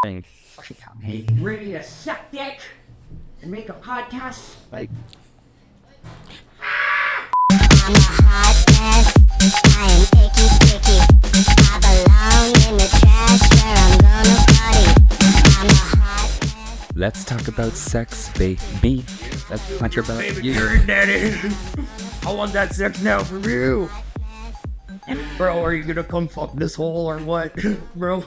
thing. Ready to suck dick and make a podcast? Like, I'm a hot mess. I am icky sticky. I belong in the trash where I'm gonna party. I'm a hot mess. let's talk about sex, baby. Let's talk about you. Daddy. I want that sex now for you. Bro, are you gonna come fuck this hole or what? Bro.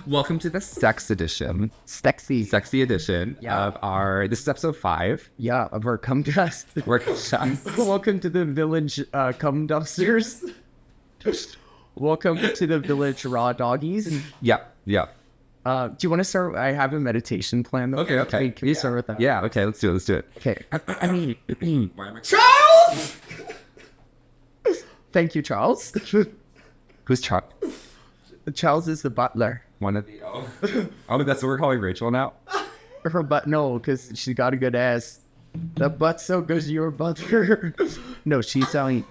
Welcome to the sex edition, Sexy. sexy edition of our. This is episode 5. Yeah, of our cum dust. We're Welcome to the village cum dumpsters. Welcome to the village raw doggies. yeah. Do you want to start? I have a meditation plan. Though. Okay. Can we start with that? Yeah. Okay. Let's do it. Okay. I mean, Why am I? Charles! Thank you, Charles. Who's Charles? Charles is the butler. One of the. Oh, that's what we're calling Rachel now. Her butt, no, because she got a good ass. The butt's so good, your butler. No, she's our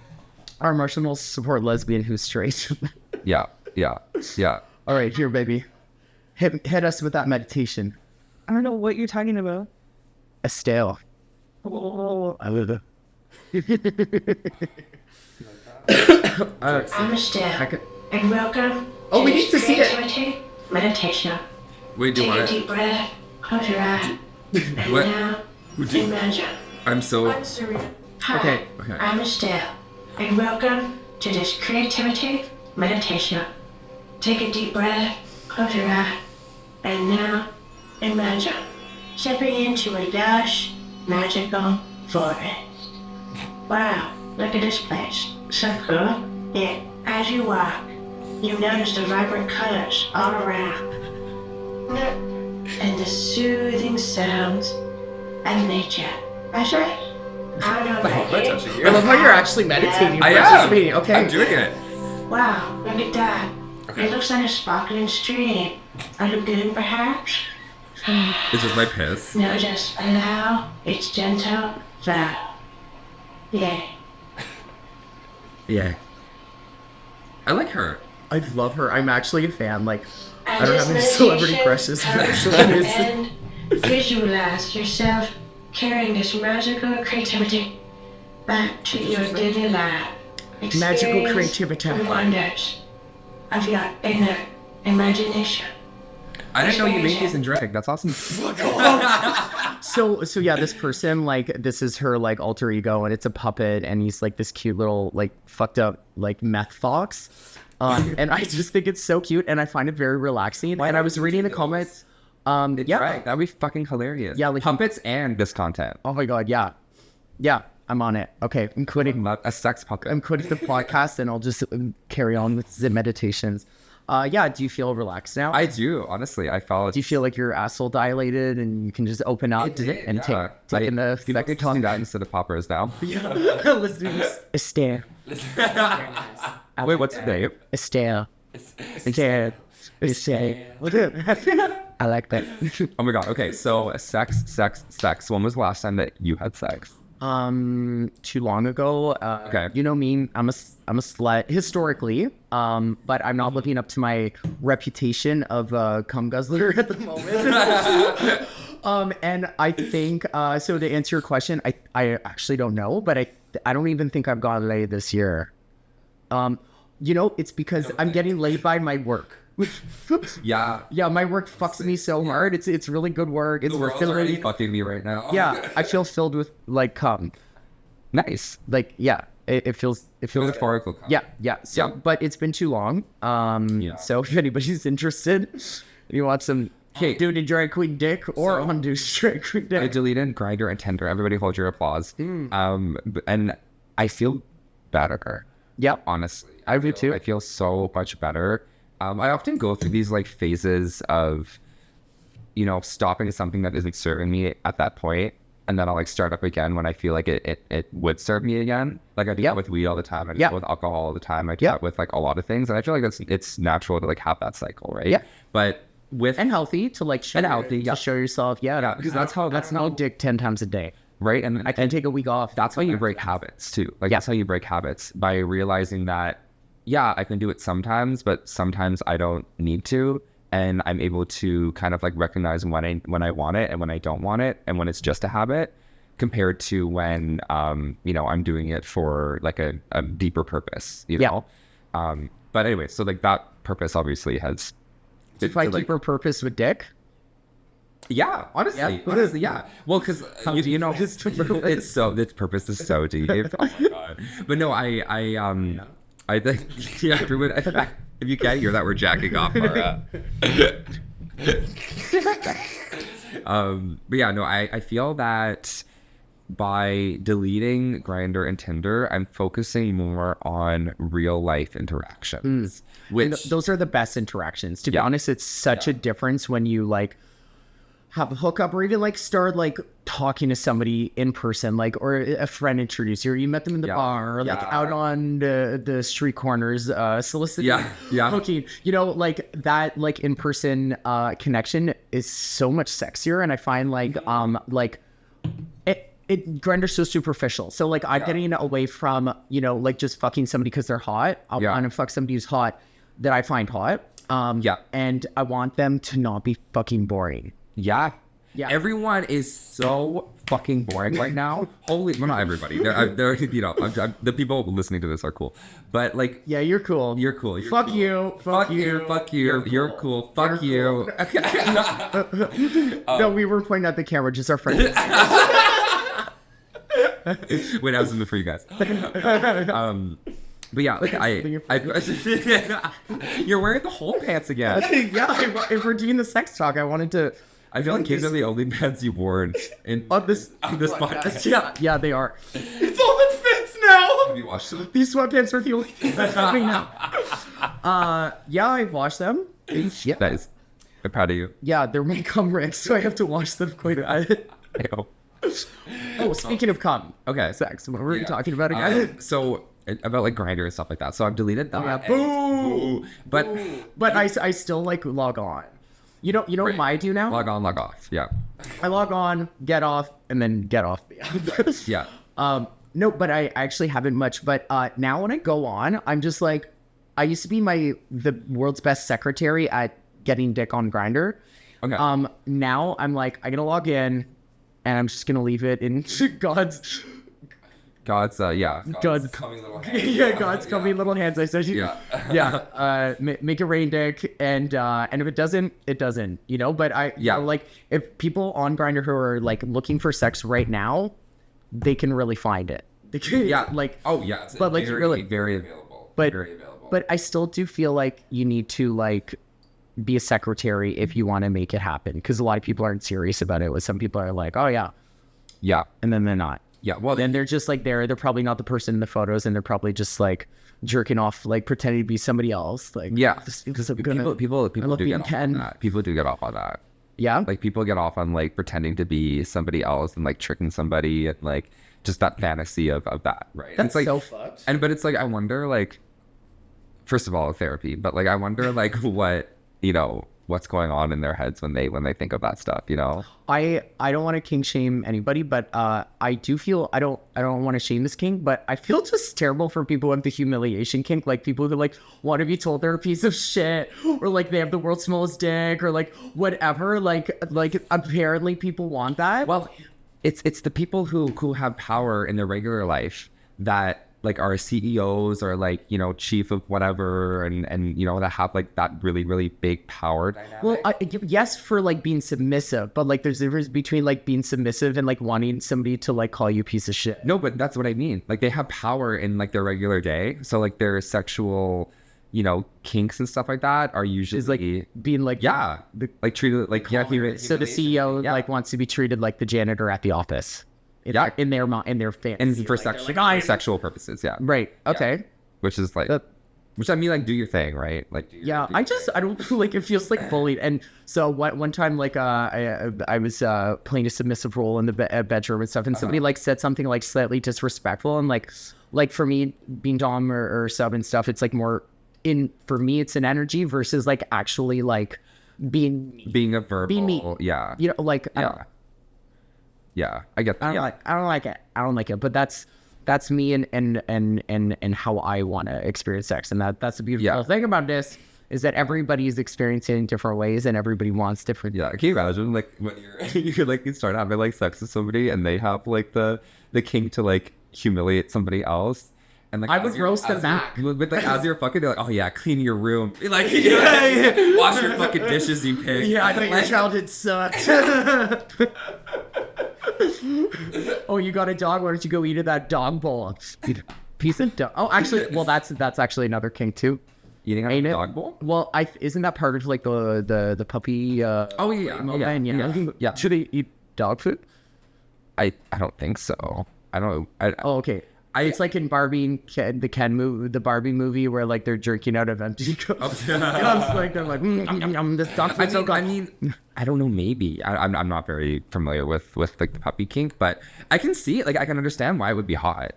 emotional support lesbian who's straight. Yeah. All right, here, baby. Hit us with that meditation. I don't know what you're talking about. Estelle. Oh, I'm Estelle, and welcome Oh, we to need to this see it. creativity meditation. Wait, do Take a I? deep breath, close your eye, and What? now do- imagine. I'm so. Hi, Okay. I'm Estelle, and welcome to this creativity meditation. Take a deep breath, close your eye, and now imagine stepping into a lush, magical forest. Wow, look at this place. So cool. Yeah, as you walk, you notice the vibrant colors all around. And the soothing sounds of nature. That's right. I know that. I love how you're actually meditating. I am. Participating. Okay. I'm doing it. Wow, look at that. Okay. It looks like a sparkling stream. A lagoon, perhaps? This is my piss. Now just allow its gentle flow. Yeah. Yeah. I like her. I love her. I'm actually a fan. Like, I And don't this have any celebrity meditation crushes. comes But to an it's end. Visualize yourself carrying this magical creativity back to your daily life. Magical Experience creativity. the wonders of your inner imagination. I didn't know you made these in drag. That's awesome. So yeah, this person, like, this is her, like, alter ego, and it's a puppet, and he's, like, this cute little, like, fucked up, like, meth fox. And I just think it's so cute, and I find it very relaxing. And I was reading the comments. Yeah. Right. That'd be fucking hilarious. Yeah, like- puppets and this content. Oh my god, yeah. Yeah, I'm on it. Okay, I'm quitting. Not a sex puppet. I'm quitting the podcast, and I'll just carry on with the meditations. Yeah, do you feel relaxed now? I do, honestly. I felt. Do you feel like your asshole dilated and you can just open up and take in the I could call that instead of poppers now. Let's do this. Estelle. Wait, what's the name? Estelle. Estelle. I like that. Oh my god. Okay, so sex. When was the last time that you had sex? Too long ago. Okay. You know me. I'm a slut historically. But I'm not living up to my reputation of a cum guzzler at the moment. And I think so. To answer your question, I actually don't know, but I don't even think I've gotten laid this year. You know, it's because I'm getting laid by my work. Yeah. Yeah, my work fucks me so hard. It's really good work. It's The world's filling. already fucking me right now. Yeah, I feel filled with like cum. Nice. Like yeah, it feels Metaphorical. yeah. So, Yeah. but it's been too long. So if anybody's interested, if you want some Okay. dude and drag queen dick or undo drag queen I dick. deleted Grindr and Tinder. Everybody hold your applause. And I feel better. Yep. Honestly, I do too. I feel so much better. I often go through these like phases of, you know, stopping something that isn't serving me at that point, and then I'll like start up again when I feel like it would serve me again. Like I do that with weed all the time. I do that with alcohol all the time. I do that with like a lot of things, and I feel like it's natural to like have that cycle, right? Yeah. But with And healthy to like show, And healthy, to show yourself. Yeah, because that's how dick 10 times a day. right, and I can take a week off. that's how you break habits too. Like that's how you break habits, by realizing that, yeah, I can do it sometimes, but sometimes I don't need to. and I'm able to kind of like recognize when I want it and when I don't want it, and when it's just a habit, compared to when you know, I'm doing it for like a deeper purpose, you know. But anyway, so like that purpose obviously has If I deeper purpose with dick. Yeah, honestly, yeah. Well, because you know, this purpose is so deep. Oh my god! But no, I think yeah, everyone. If you can't hear that, we're jacking off our. But yeah, no, I feel that by deleting Grindr and Tinder, I'm focusing more on real life interactions. Which Those are the best interactions. To be honest, it's such a difference when you like have a hookup or even like start like talking to somebody in person, like, or a friend introduced you, or you met them in the bar, or like out on the street corners, soliciting hooking, you know, like that, like in-person connection is so much sexier. And I find like Grindr's so superficial. So like I'm getting away from, you know, like just fucking somebody because they're hot. I want to fuck somebody who's hot that I find hot. And I want them to not be fucking boring. Yeah. Everyone is so fucking boring right now. Holy, well, not everybody. They're you know, the people listening to this are cool, but like, yeah, you're cool. You're cool. You're fuck cool. you. Fuck you. Fuck you. You're cool. Fuck you. No, we were pointing at the camera, just our friends. Wait, I was in the for you guys. But yeah, like you're wearing the whole pants again. If we're doing the sex talk, I wanted to. I feel like these are the only pants you've worn on this podcast. Yeah, they are. It's all that fits now. Have you washed them? These sweatpants are the only things that fit me now. Yeah, I've washed them. Yeah, nice. I'm proud of you. Yeah, they're my cum rigs, so I have to wash them quite a bit. Oh, speaking of cum. Okay. Sex. What were we talking about again? So about like Grindr and stuff like that. So I've deleted that. Yeah, boo! But I still like log on. You know what I do now? Log on, log off. Yeah. I log on, get off, and then get off. Yeah. No, but I actually haven't much. But now when I go on, I'm just like, I used to be the world's best secretary at getting dick on Grindr. Okay. Now I'm like, I'm gonna log in, and I'm just gonna leave it in God's coming little hands. God's coming little hands. I said, make it rain, dick, and if it doesn't, it doesn't, you know. But you know, like if people on Grindr who are like looking for sex right now, they can really find it. They can, it's but like very, very available. Very available. But I still do feel like you need to like be a secretary if you want to make it happen, because a lot of people aren't serious about it. Some people are like, oh yeah, and then they're not. Yeah, well, then they're just like they're probably not the person in the photos, and they're probably just like jerking off, like pretending to be somebody else. Like people do get off on that. People do get off on that. Yeah, like people get off on like pretending to be somebody else and like tricking somebody and like just that fantasy of that, right? That's like, so fucked. But it's like I wonder, like, first of all, therapy, but like I wonder like what, you know, what's going on in their heads when they think of that stuff, you know. I don't want to kink shame anybody, but I do feel I don't want to shame this kink, but I feel just terrible for people who have the humiliation kink, like people who like want to be told they're a piece of shit, or like they have the world's smallest dick, or like whatever. Like apparently people want that. Well, it's the people who have power in their regular life that like are CEOs or like, you know, chief of whatever, and you know, that have like that really, really big power dynamic. Well, yes, for like being submissive, but like there's a difference between like being submissive and like wanting somebody to like call you a piece of shit. No, but that's what I mean. Like they have power in like their regular day. So like their sexual, you know, kinks and stuff like that are usually is like being like like treated like so the CEO like wants to be treated like the janitor at the office. In their fantasy, and for like, sexual purposes, right, okay, yeah. Which is like, which I mean, like, do your thing, right? Like, I don't like it feels like bullied. And so one time, like, I was playing a submissive role in the bedroom and stuff, and somebody like said something like slightly disrespectful, and like for me being dom or sub and stuff, it's like more for me it's an energy versus like actually like being a verbal, being me, you know, like Yeah, I get that. I don't like it. But that's me and how I want to experience sex, and that's the beautiful thing about this is that everybody is experiencing it in different ways and everybody wants different. Yeah, can you imagine like when you're like you start having like sex with somebody and they have like the kink to like humiliate somebody else. And like I would roast them back. With like as you're fucking, they're like, oh yeah, clean your room, like wash your fucking dishes, you pig. Yeah, I thought your childhood sucked. Oh, you got a dog? Why don't you go eat at that dog bowl? Piece of dog. Oh, actually, well, that's actually another kink too. Eating out of Ain't a it? dog bowl. Well, isn't that part of like the puppy? Oh yeah, yeah. Should they eat dog food? I don't think so. I don't. Oh, okay. It's like in Barbie and Ken, the Barbie movie where like they're jerking out of empty cups. Like they're like, yum, yum, this dog food's so good. I mean, I don't know. Maybe I'm not very familiar with like the puppy kink, but I can see like I can understand why it would be hot.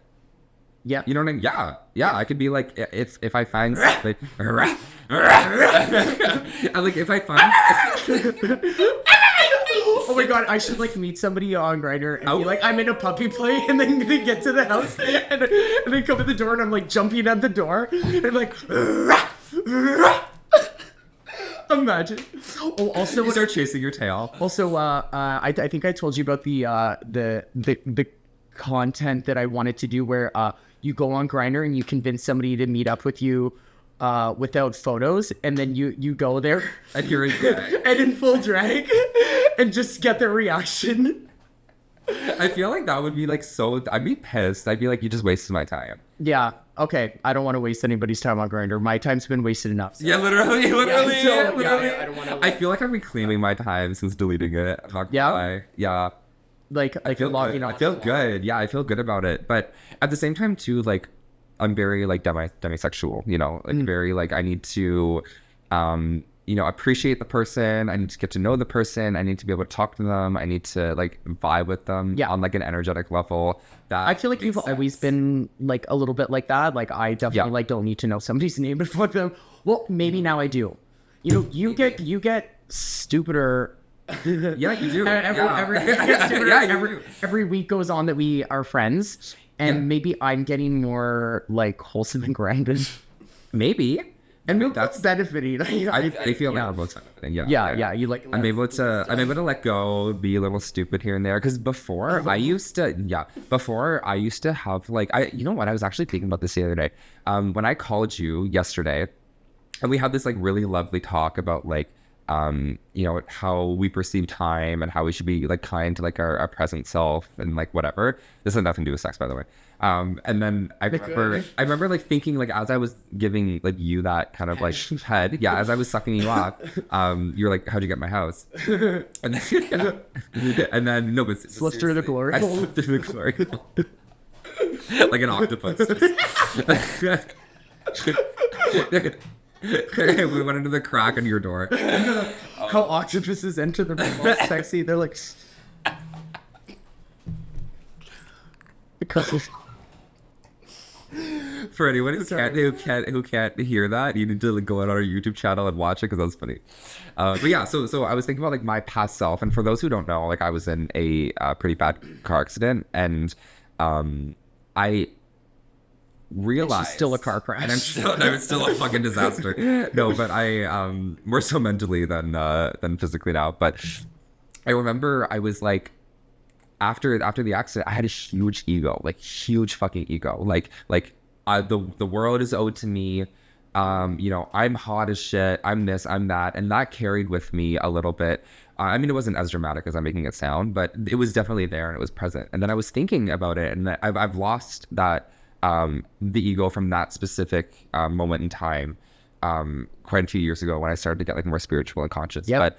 Yeah, You know what I mean? Yeah. I could be like if I find something, like if I find. Oh my god, I should like meet somebody on Grindr and be like, I'm in a puppy play, and then they get to the house and they come at the door and I'm like jumping at the door and I'm like, imagine. Oh, also You start chasing your tail. Also, I think I told you about the content that I wanted to do where you go on Grindr and you convince somebody to meet up with you without photos, and then you go there And you're in drag. and in full drag and just get their reaction. I feel like that would be like so. I'd be pissed. I'd be like, you just wasted my time. Yeah. Okay. I don't want to waste anybody's time on Grindr. My time's been wasted enough. So. Yeah, literally. I don't want to. I feel like I've been claiming my time since deleting it. I'm not gonna Yeah? lie. Yeah. Like I feel logging good. on. I feel good. Yeah, I feel good about it. But at the same time, too, like I'm very like demisexual. You know, like very like I need to, appreciate the person. I need to get to know the person. I need to be able to talk to them. I need to like vibe with them on like an energetic level. That I feel like you've always been like a little bit like that. Like I definitely like don't need to know somebody's name to fuck them. Well, maybe now I do. You know, you get stupider. Yeah, you do. Every week goes on that we are friends, and maybe I'm getting more like wholesome and grounded. Maybe. And That's that's benefiting. I feel like we're both yeah. Yeah. You like. I'm able to let go, be a little stupid here and there. Because before I used to have like you know what, I was actually thinking about this the other day. When I called you yesterday, and we had this like really lovely talk about like how we perceive time and how we should be like kind to like our present self and like whatever. This has nothing to do with sex, by the way. And then I remember like thinking like as I was giving like you that kind of like head, as I was sucking you off, you're like, how'd you get my house? And then no, but Slipped through the glory I hole. slipped through the glory hole. Like an octopus. We went into the crack on your door. How octopuses enter the room all sexy. They're like. Because. For anyone who can't hear that, you need to like, go out on our YouTube channel and watch it because that's funny. But yeah, so I was thinking about like my past self, and for those who don't know, like I was in a pretty bad car accident, and I realized It's still a car crash. and I'm still a fucking disaster. No, but I more so mentally than physically now. But I remember I was like. After the accident, I had a huge ego, like huge fucking ego. Like the world is owed to me. I'm hot as shit. I'm this, I'm that. And that carried with me a little bit. I mean, it wasn't as dramatic as I'm making it sound, but it was definitely there and it was present. And then I was thinking about it, and I've lost that, the ego from that specific moment in time quite a few years ago when I started to get like more spiritual and conscious. Yep. But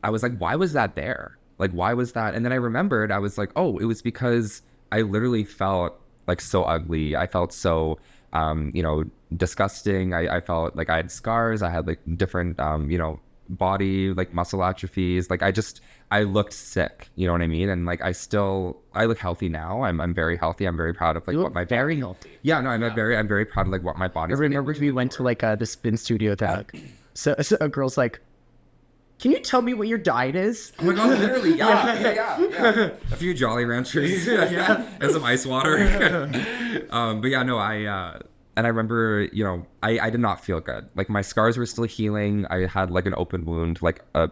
I was like, why was that there? Like, why was that? And then I remembered, I was like, oh, it was because I literally felt like so ugly. I felt so, disgusting. I felt like I had scars. I had like different, body, like muscle atrophies. Like I looked sick, you know what I mean? And like, I look healthy now. I'm very healthy. I'm very proud of like You what look my very healthy. Yeah, no, I'm very proud of like what my body. I remember we went to like the spin studio that so a girl's like, can you tell me what your diet is? Oh my god, literally, yeah. A few Jolly Ranchers, and some ice water. But yeah, no, And I remember, I did not feel good. Like my scars were still healing. I had like an open wound, like a,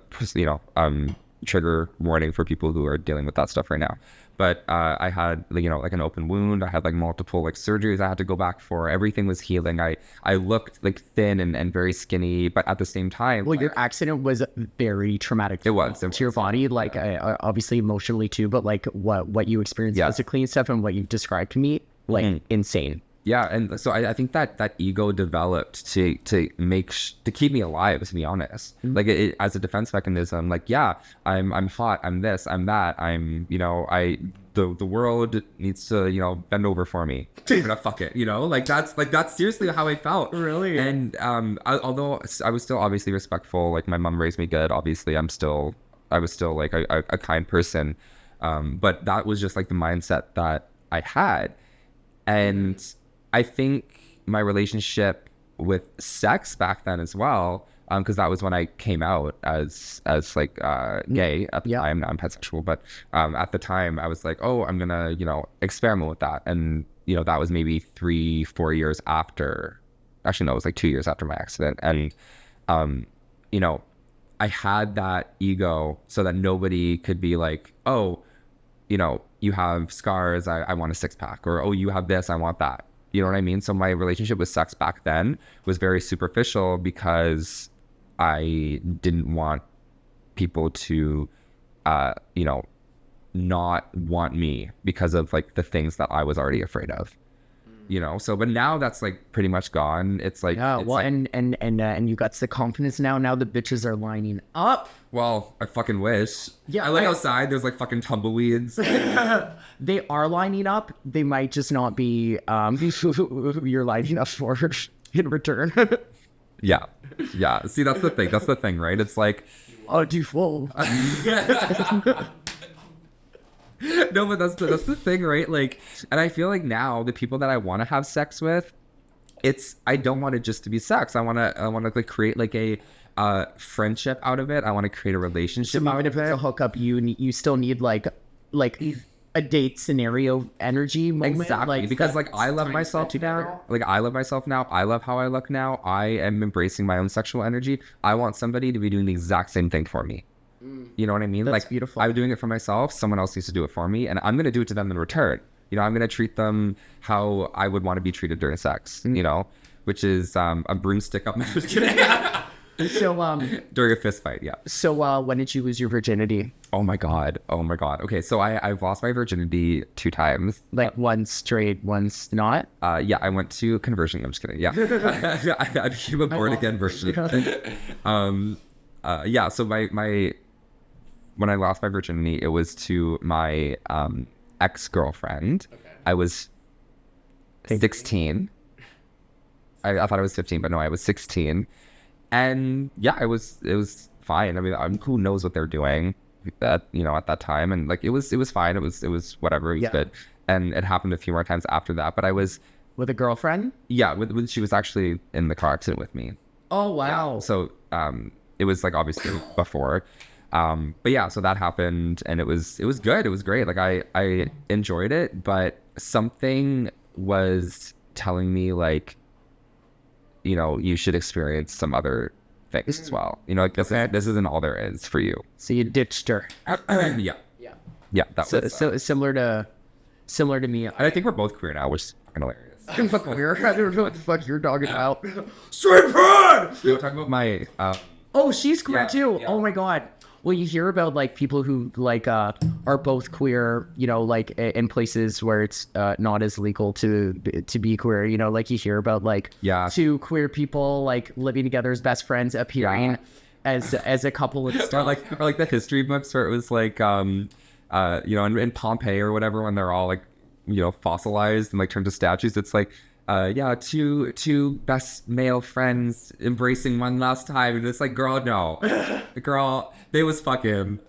trigger warning for people who are dealing with that stuff right now. But I had, like an open wound. I had like multiple like surgeries I had to go back for. Everything was healing. I looked like thin and very skinny, but at the same time, Well, your accident was very traumatic. It was. To your body, like obviously emotionally too, but like what you experienced physically and stuff, and what you've described to me, like insane. Yeah, and so I think that ego developed to keep me alive, to be honest. Like it as a defense mechanism. Like I'm hot, I'm this, I'm that, I'm the world needs to bend over for me. I'm gonna fuck it, like that's seriously how I felt. Really? And although I was still obviously respectful, like my mom raised me good. Obviously, I was still like a kind person, but that was just like the mindset that I had, and I think my relationship with sex back then as well, because that was when I came out as like gay at the time. Now I'm pansexual, but at the time I was like, oh, I'm gonna experiment with that, and that was maybe 3-4 years after. Actually, no, it was like 2 years after my accident, and I had that ego so that nobody could be like, oh, you have scars, I want a 6-pack, or oh, you have this, I want that. You know what I mean? So my relationship with sex back then was very superficial because I didn't want people to, not want me because of like the things that I was already afraid of. So but now that's like pretty much gone. It's like and you got the confidence now. Now the bitches are lining up. Well, I fucking wish. Yeah, I look outside. There's like fucking tumbleweeds. They are lining up. They might just not be you're lining up for in return. Yeah. See, that's the thing. That's the thing, right? It's like, oh, do full. No, but that's the thing, right? Like, and I feel like now the people that I want to have sex with, I don't want it just to be sex. I want to like create like a friendship out of it. I want to create a relationship. So even if it's a hookup, you still need like a date scenario energy moment. Exactly, because like I love myself now. Like I love myself now. I love how I look now. I am embracing my own sexual energy. I want somebody to be doing the exact same thing for me. You know what I mean? That's like beautiful. I'm doing it for myself. Someone else needs to do it for me, and I'm gonna do it to them in return. I'm gonna treat them how I would want to be treated during sex. Which is a broomstick up my So during a fist fight. Yeah. So when did you lose your virginity? Oh my god. Okay, so I've lost my virginity 2 times. Like once straight, once not? Yeah, I went to conversion. I'm just kidding. Yeah. I became a born again version. Yeah, so my when I lost my virginity, it was to my ex-girlfriend. Okay. I was 16. I thought I was 15, but no, I was 16. And yeah, it was fine. I mean, who knows what they're doing at that time, and like it was fine. It was whatever. It was good. And it happened a few more times after that. But I was with a girlfriend. Yeah, she was actually in the car accident with me. Oh wow. Yeah. So it was like obviously before. But yeah, so that happened, and it was good. It was great. Like I enjoyed it, but something was telling me like, you should experience some other things as well. Like this isn't all there is for you. So you ditched her. Yeah. That was similar to me. And I think we're both queer now, which is fucking hilarious. I'm fucking weird. I don't know what the fuck you're talking about. Straight pride. We were talking about my. Oh, she's queer too. Yeah. Oh my god. Well, you hear about like people who like are both queer, like in places where it's not as legal to be queer. Like you hear about like 2 queer people like living together as best friends, appearing as a couple and stuff. Or like the history books where it was like in Pompeii or whatever, when they're all like fossilized and like turned to statues. It's like two best male friends embracing one last time, and it's like, girl, no. Girl, they was fucking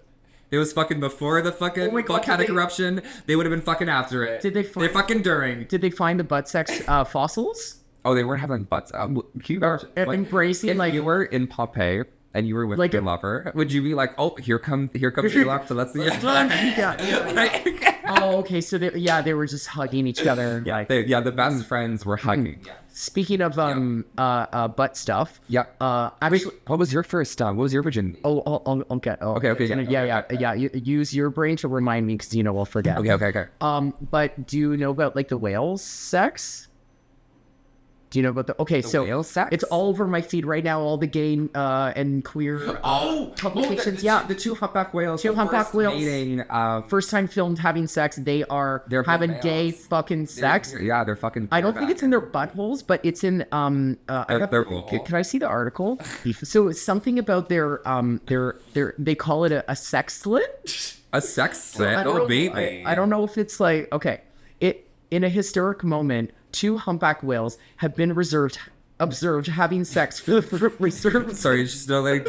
before the fucking volcanic eruption. They would have been fucking after it. They're fucking during. Did they find the butt sex fossils? Oh, they weren't having butts. Embracing if you were in Pompeii and you were with your lover, would you be like, oh, here comes Sherlock, so let's see it. Oh, okay. So they were just hugging each other. Yeah, the best friends were hugging. speaking of butt stuff. Yeah. Actually, What was your first time? What was your virginity? I'll get. Oh, Okay, yeah. Use your brain to remind me, because I'll forget. Okay. But do you know about like the whale sex? Do you know about the whale sex? It's all over my feed right now. All the gay and queer publications. The two humpback whales. Two humpback whales. Mating, First time filmed having sex. They're having males. gay fucking sex. They're fucking. I don't think it's in their buttholes, but it's in can I see the article? So it's something about their they call it a sex slit. A sex slit. I don't know if it's like, okay. In a historic moment, two humpback whales have been observed having sex for the reserve. Sorry, just don't let it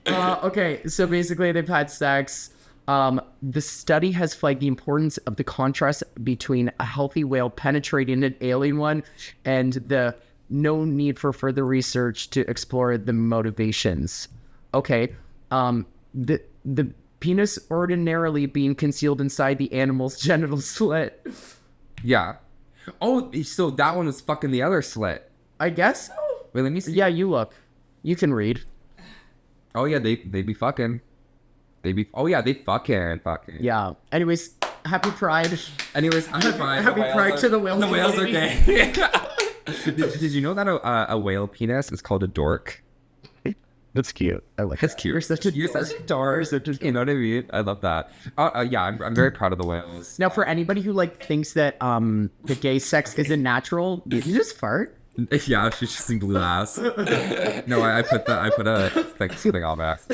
read. Okay, so basically they've had sex. The study has flagged the importance of the contrast between a healthy whale penetrating an alien one and the no need for further research to explore the motivations. Okay, the penis ordinarily being concealed inside the animal's genital slit. Yeah. Oh, so that one was fucking the other slit. I guess so? Wait, let me see. Yeah, you look. You can read. Oh yeah, they be fucking. They fucking. Yeah. Anyways, happy Pride. Anyways, I'm fine. Happy Pride to the whales. The whales are gay. did you know that a whale penis is called a dork? That's cute. I like That's that. cute. You're such a dork. You know what I mean? I love that. Yeah, I'm very proud of the whales. Now, for anybody who thinks that the gay sex isn't natural, did you just fart? Yeah, she's just in blue ass. No, I put a thing on my ass.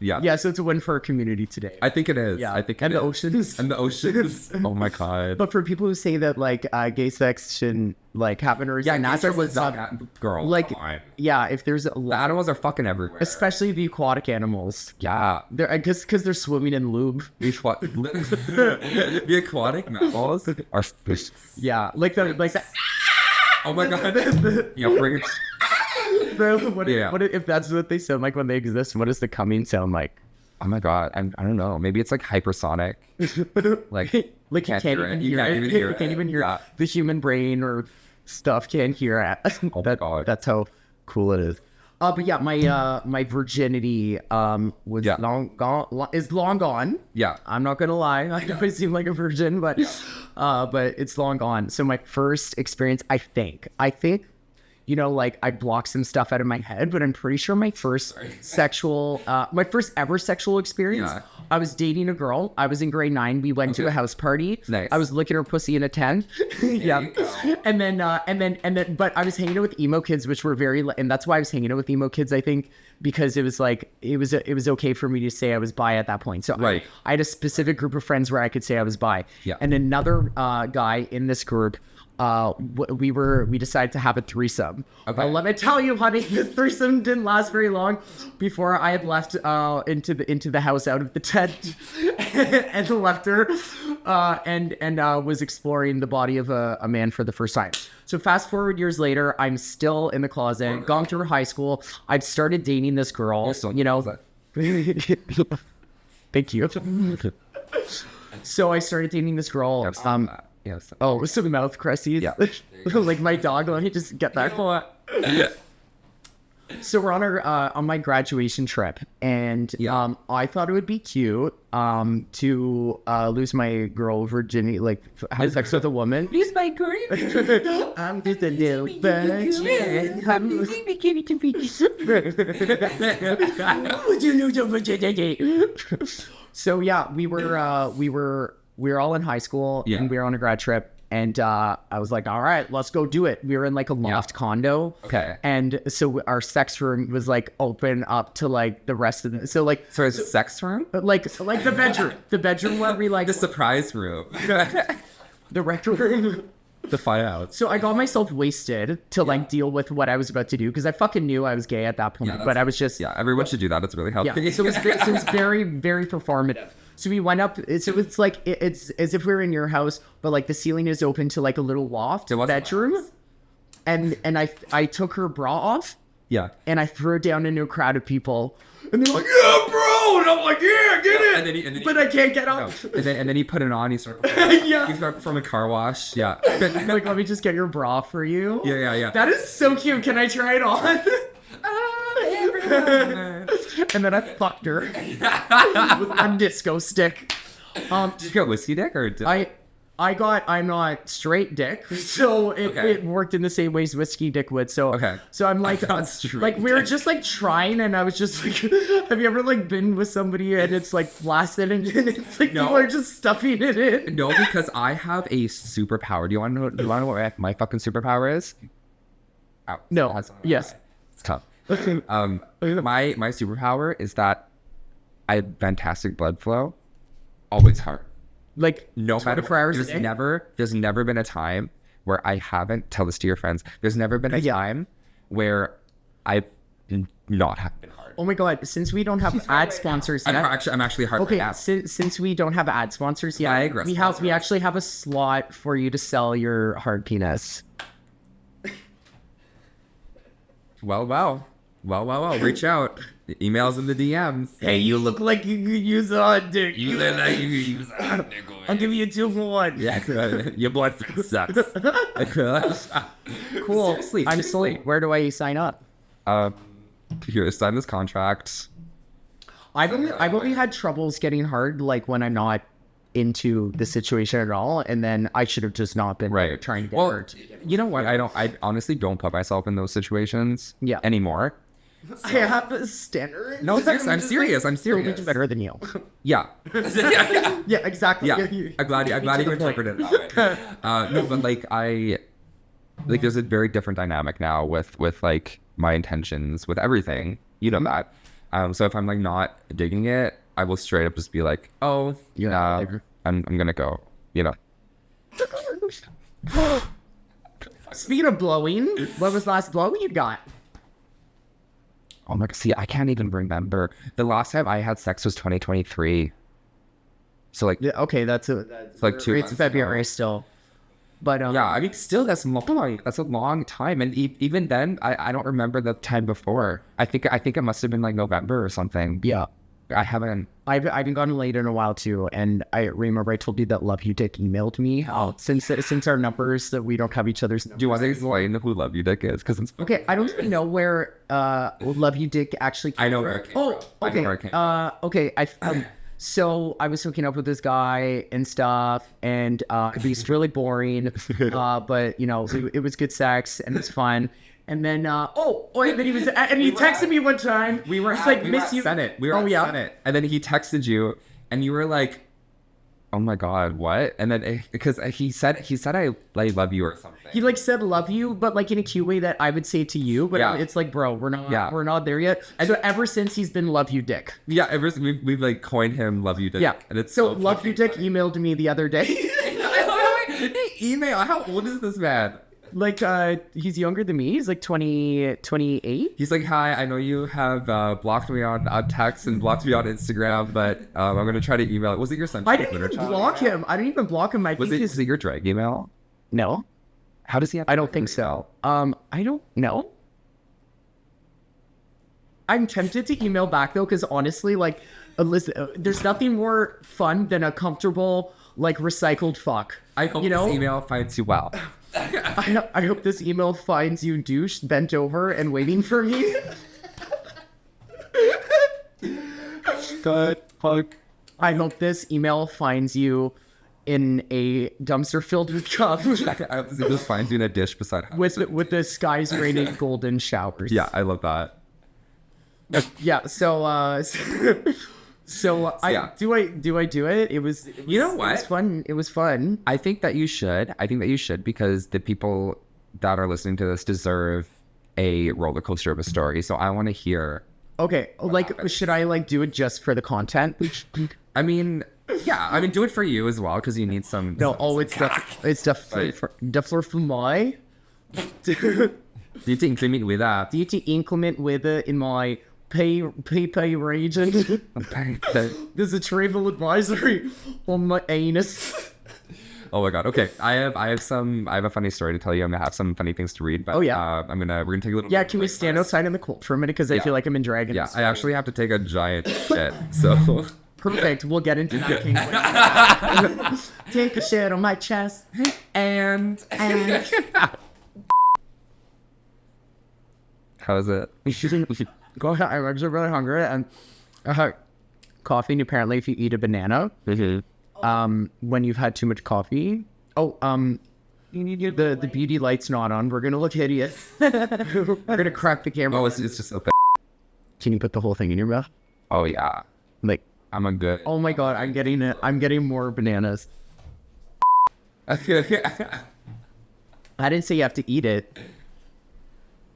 Yeah. Yeah, so it's a win for our community today. I think it is. Yeah, I think and it the is. oceans. And the oceans. Oh my god. But for people who say that gay sex shouldn't happen or natural is is not girl. Come on. yeah, if there's The animals are fucking everywhere. especially the aquatic animals, Yeah. they're because they're swimming in lube. The aquatic mammals are fish. Yeah, like the Oh my god. Yeah, bring it. what if that's what they sound like when they exist? What does the coming sound like? Oh my god. I don't know. Maybe it's like hypersonic. Like You can't even hear it. You can't even hear Yeah. the human brain or stuff can't hear it. Oh my god. That's how cool it is. But yeah, my virginity was Yeah. long gone. Yeah. I'm not gonna lie. I know I seem like a virgin, but it's long gone. So my first experience, I think, I blocked some stuff out of my head, but I'm pretty sure my first ever sexual experience, Yeah. I was dating a girl. I was in grade 9. We went to a house party. Nice. I was licking her pussy in a tent. Yeah. And then, but I was hanging out with emo kids, which were and that's why I was hanging out with emo kids, I think, because it was it was okay for me to say I was bi at that point. So Right. I had a specific group of friends where I could say I was bi. Yeah. And another guy in this group, we decided to have a threesome. Okay. But let me tell you, honey, this threesome didn't last very long before I had left into the house out of the tent and left her and was exploring the body of a man for the first time. So fast forward years later, I'm still in the closet, gone through high school. I've started dating this girl. Thank you. So I started dating this girl. Yes. Oh, so the mouth crusties. Yeah. Like my dog. Let me just get that. So we're on my graduation trip, and Yeah. I thought it would be cute to lose my girl virginity, like have sex with a woman. Lose my girl. I'm just a little virgin. Would you lose your virginity? So yeah, we were all in high school, Yeah. and we were on a grad trip. And I was like, all right, let's go do it. We were in like a loft condo. Okay. And so our sex room was like open up to like the rest of the, so it's a sex room? like the bedroom where we like The surprise room. the rec room. To find out. So I got myself wasted to like deal with what I was about to do, because I fucking knew I was gay at that point, but I was just Yeah, everyone should do that. It's really healthy. yeah. So it was very, very performative. So we went up. So it's like it's as if we were in your house, but like the ceiling is open to like a little loft bedroom. And I took her bra off Yeah. and I threw it down into a crowd of people, and they're like, "Yeah, bro!" go, and I'm like, yeah, get it. And then but I can't get no. up. And then he put it on. He started Yeah. He started from a car wash. Yeah. Like, let me just get your bra for you. Yeah. That is so cute. Can I try it on? And then I fucked her with a disco stick. Did you get whiskey dick or? I'm not straight dick, so it worked in the same ways whiskey dick would. So I'm like, Not straight like we were dick. just like trying, and I was just like, have you ever like been with somebody and it's like flaccid and it's like people are just stuffing it in? No, because I have a superpower. Do you want to know? Do you want to know what my fucking superpower is? Ow. No. That's- Yes. It's tough. My superpower is that I have fantastic blood flow, always hard. Like No matter 24 hours a there's day? there's never been a time where I haven't tell this to your friends. There's never been a time where I've not have been hard. Oh my god! Since we don't have ad sponsors yet, I'm actually hard. okay. right now. Since we don't have ad sponsors yet, Viagra we sponsor. actually have a slot for you to sell your hard penis. Well. Reach out. The emails in the DMs. Hey, you look like you could use a hot dick. You look like you use a I'll give you a 2 for 1. Yeah, your blood sucks. Cool. Seriously, I'm Slate. Where do I sign up? Here, sign this contract. I've only had troubles getting hard like when I'm not into the situation at all, and then I should have just not been Right. trying to get Well, hurt. you know what? I honestly don't put myself in those situations Yeah. anymore. I have a standard. No, seriously, I'm serious. I'm serious. Better than you. Yeah. Yeah, exactly. Yeah. I'm glad you interpreted it that way. No, but like there's a very different dynamic now with like my intentions with everything. You know that. So if I'm like not digging it, I will straight up just be like, oh, yeah, I'm gonna go. You know. Speaking of blowing, what was the last blow you got? Oh my god, see, I can't even remember. The last time I had sex was 2023. So like, Yeah, okay, that's like 2 it's months February ago. still. But Yeah, I mean, still that's long. That's a long time, and even then, I don't remember the time before. I think it must have been like November or something. yeah. I haven't. I've been gone late in a while too, and I remember I told you that Love You Dick emailed me. Since our numbers that we don't have each other's numbers. Do you want to explain who Love You Dick is? Because it's Okay, I don't even know where Love You Dick actually came I know from. where it came Oh, from. I know okay. where it came from. Okay. So I was hooking up with this guy and stuff, and he's really boring. But you know, it was good sex and it was fun. And then and then he was and he texted me one time. We were It's at, like we miss were at you. Senate. We were Oh, at yeah. Senate, and then he texted you, and you were like, "Oh my god, what?" And then because he said I love you or something. He like said love you, but like in a cute way that I would say to you. But Yeah. it's like, bro, we're Yeah. not there yet. And so ever since he's been Love You Dick. Yeah, ever since we've like coined him Love You Dick. Yeah. and it's so so Love You Dick emailed me the other day. Email. How old is this man? Like he's younger than me. He's like 28. He's like, hi, I know you have blocked me on text and blocked me on Instagram, but I'm gonna try to email it. Was it your son? I didn't even block him. I didn't even block him. Is it your drag email? No. How does he have? I don't think so. I don't know. I'm tempted to email back though, because honestly, like, listen, there's nothing more fun than a comfortable, like, recycled fuck. I hope you know? this email finds you well. I hope this email finds you douche bent over and waiting for me. Good fuck. I hope this email finds you in a dumpster filled with cum I hope this just finds you in a dish beside. with the skies raining golden showers. Yeah, I love that. Yeah. So yeah. do I do it? It was You know what? It was fun. It was fun. I think that you should. Because the people that are listening to this deserve a roller coaster of a story. So I want to hear. Okay. Like, happens? should I like do it just for the content? I mean, yeah. I mean, do it for you as well because you need some. No. Oh, it's definitely for my. Do you think inclement with that? Do you think inclement weather in my pay region? There's a travel advisory on my anus. Oh my god. Okay. I have a funny story to tell you. I'm gonna have some funny things to read, but Oh, yeah. we're gonna take a little Yeah, can we stand outside in the cold for a minute? Because I Yeah. feel like I'm in Dragon. Yeah, I actually have to take a giant shit. So Perfect. We'll get into that. King. Take a shit on my chest. and how's it? Go ahead. I'm actually really hungry. And coffee. And apparently, if you eat a banana, when you've had too much coffee, you need the beauty light's not on. We're gonna look hideous. We're gonna crack the camera. Oh, it's just so Can you put the whole thing in your mouth? Oh yeah. Like, I'm a good oh my god, I'm getting it. I'm getting more bananas. I didn't say you have to eat it.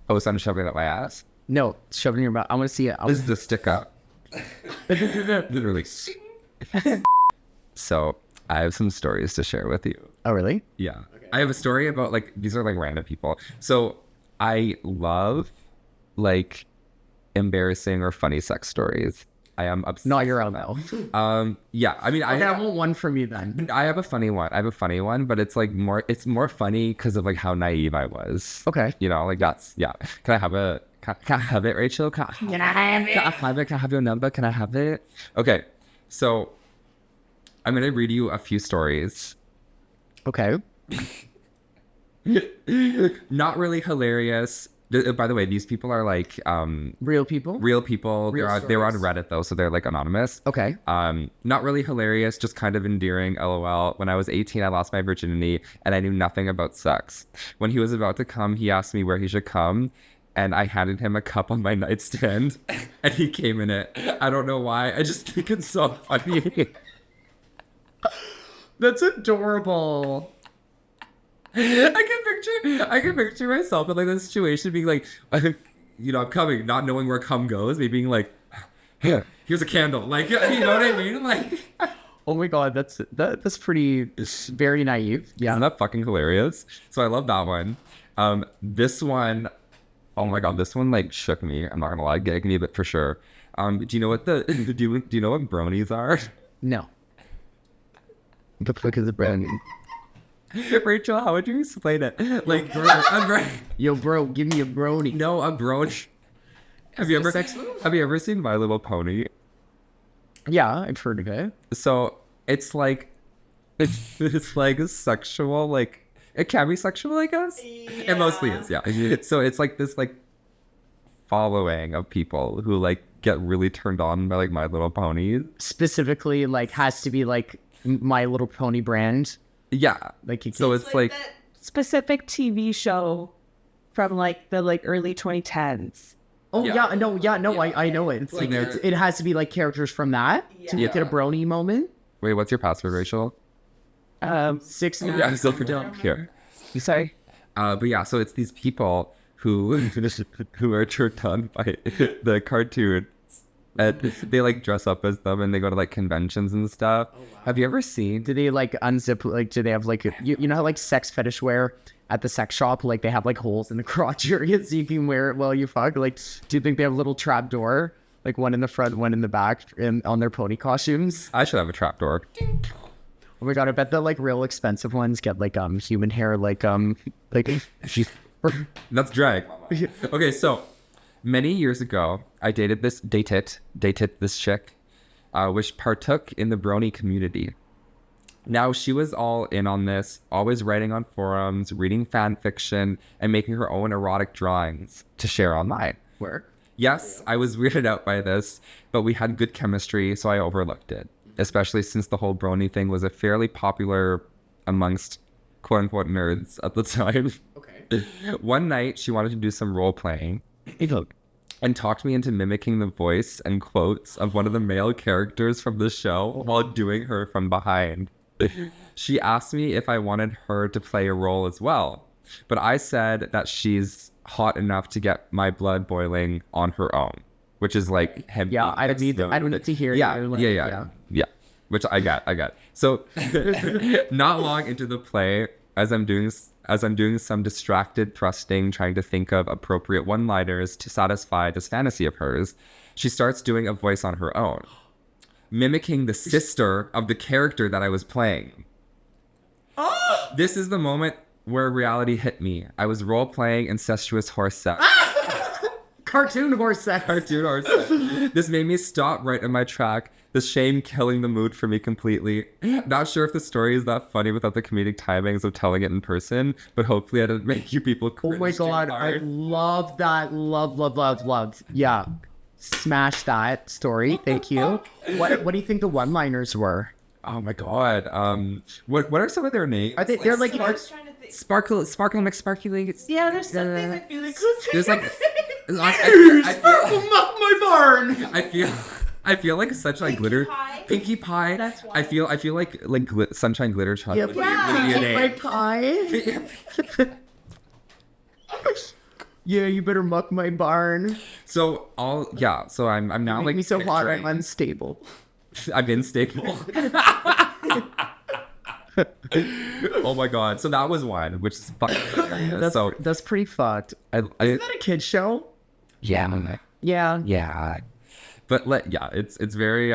Oh, so I'm shoving it up my ass? No, shove it in your mouth. I want to see it. This is a stick up. Literally. So I have some stories to share with you. Oh, really? Yeah. I have a story about these are random people. So I love embarrassing or funny sex stories. I am obsessed. Not your own, though. Yeah. I mean, Okay, I want one from you then. I have a funny one. But it's more funny because of how naive I was. Okay. That's, yeah. Can I have it, Rachel? Can I have it? Can I have your number? Can I have it? Okay. So I'm going to read you a few stories. Okay. Not really hilarious. By the way, these people are Real people? real people. Real They're on stories. Reddit though, so they're anonymous. Okay. Not really hilarious, just kind of endearing. LOL. When I was 18, I lost my virginity and I knew nothing about sex. When he was about to come, he asked me where he should come, and I handed him a cup on my nightstand, and he came in it. I don't know why. I just think it's so funny. That's adorable. I can picture myself in this situation being I'm coming, not knowing where cum goes, me being here, here's a candle. You know what I mean? Oh my god, that's pretty very naive. Yeah. Isn't that fucking hilarious? So I love that one. This one, oh my god, this one shook me. I'm not gonna lie, gagged me a bit for sure. Do you know what do you know what bronies are? No. The fuck is a brownie? Rachel, how would you explain it? Yo, bro, give me a brony. No, a brooch. Have you ever seen My Little Pony? Yeah, I've heard of it. So it's it's sexual, it can be sexual, I guess. It mostly is, yeah. So it's this following of people who get really turned on by My Little Pony. Specifically, has to be My Little Pony brand. Yeah. So it's that specific TV show from the early 2010s. Oh Yeah. I know it. It's it has to be characters from that to make it a brony moment. Wait, what's your password, Rachel? 6 Yeah, I'm still dumb here. Sorry. But yeah, so it's these people who are turned on by the cartoons, and they dress up as them, and they go to conventions and stuff. Oh, wow. Have you ever seen? Do they unzip? Do they have you know how sex fetish wear at the sex shop? They have holes in the crotch area so you can wear it while you fuck. Do you think they have a little trap door? One in the front, one in the back, on their pony costumes? I should have a trapdoor. Oh my god, I bet the real expensive ones get human hair That's drag. Okay, so many years ago, I dated this chick, which partook in the brony community. Now, she was all in on this, always writing on forums, reading fan fiction, and making her own erotic drawings to share online. Where? Yes, I was weirded out by this, but we had good chemistry, so I overlooked it, especially since the whole brony thing was a fairly popular amongst quote-unquote nerds at the time. Okay. One night, she wanted to do some role-playing and talked me into mimicking the voice and quotes of one of the male characters from the show while doing her from behind. She asked me if I wanted her to play a role as well, but I said that she's hot enough to get my blood boiling on her own, which is him. Yeah, I don't need to hear. Yeah. Which I got. So, not long into the play, as I'm doing some distracted thrusting, trying to think of appropriate one-liners to satisfy this fantasy of hers, she starts doing a voice on her own, mimicking the sister of the character that I was playing. This is the moment where reality hit me. I was role playing incestuous horse sex. Cartoon horse sex. Cartoon horse sex. This made me stop right in my track. The shame killing the mood for me completely. Not sure if the story is that funny without the comedic timings of telling it in person, but hopefully I didn't make you people cringe. Oh my too god, I hard. love that. Love. Yeah. Smash that story. Thank you. What do you think the one-liners were? Oh my god. What are some of their names? Are they're like Sparkle McSparkly. Yeah, there's something that feels like. There's like Sparkle muck my barn. I feel like such like glitter Pie? Pinkie Pie. That's why. I feel like Sunshine Glitter Chocolate. Yeah, would be a my name. pie. Yeah, you better muck my barn. So I'm now Make like me so hot I'm picturing- unstable. I'm unstable. Oh my god. So that was one, which is fucking hilarious. That's pretty fucked. Is Is that a kid's show? yeah. Yeah. But it's very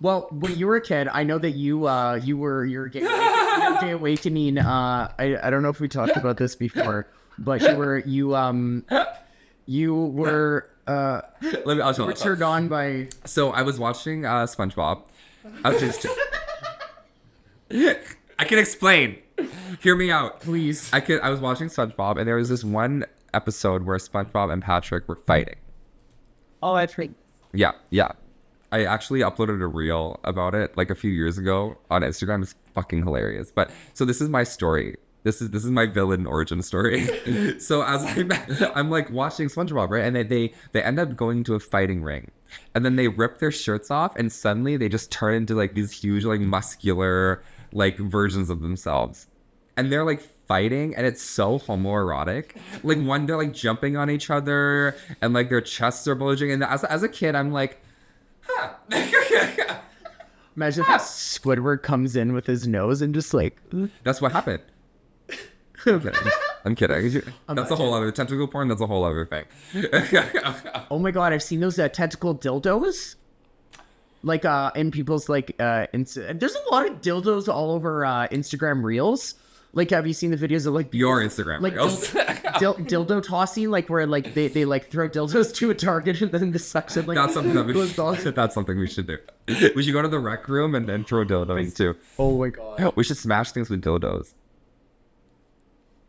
Well, when you were a kid, I know that your gay awakening. I don't know if we talked about this before, but you were I'll tell you. turned on by. So I was watching SpongeBob. I was just I can explain. Hear me out. Please. I was watching SpongeBob and there was this one episode where SpongeBob and Patrick were fighting. Oh, that's right. Yeah. I actually uploaded a reel about it like a few years ago on Instagram. It's fucking hilarious. But so this is my story. This is my villain origin story. So as I'm like watching SpongeBob, right? And they end up going to a fighting ring. And then they rip their shirts off and suddenly they just turn into like these huge like muscular like versions of themselves. And they're like fighting and it's so homoerotic. Like one, they're like jumping on each other and like their chests are bulging. And as a kid, I'm like, huh. Imagine if Squidward comes in with his nose and just like. That's what happened. I'm kidding. That's a whole other tentacle porn. That's a whole other thing. Oh my god, I've seen those tentacle dildos. Like in people's like there's a lot of dildos all over Instagram Reels. Like, have you seen the videos of like Your Instagram like reels. dildo tossing, like where like they like throw dildos to a target and then the suction like That's something that goes off. that's something we should do. We should go to the rec room and then throw dildos too. Oh my god. We should smash things with dildos.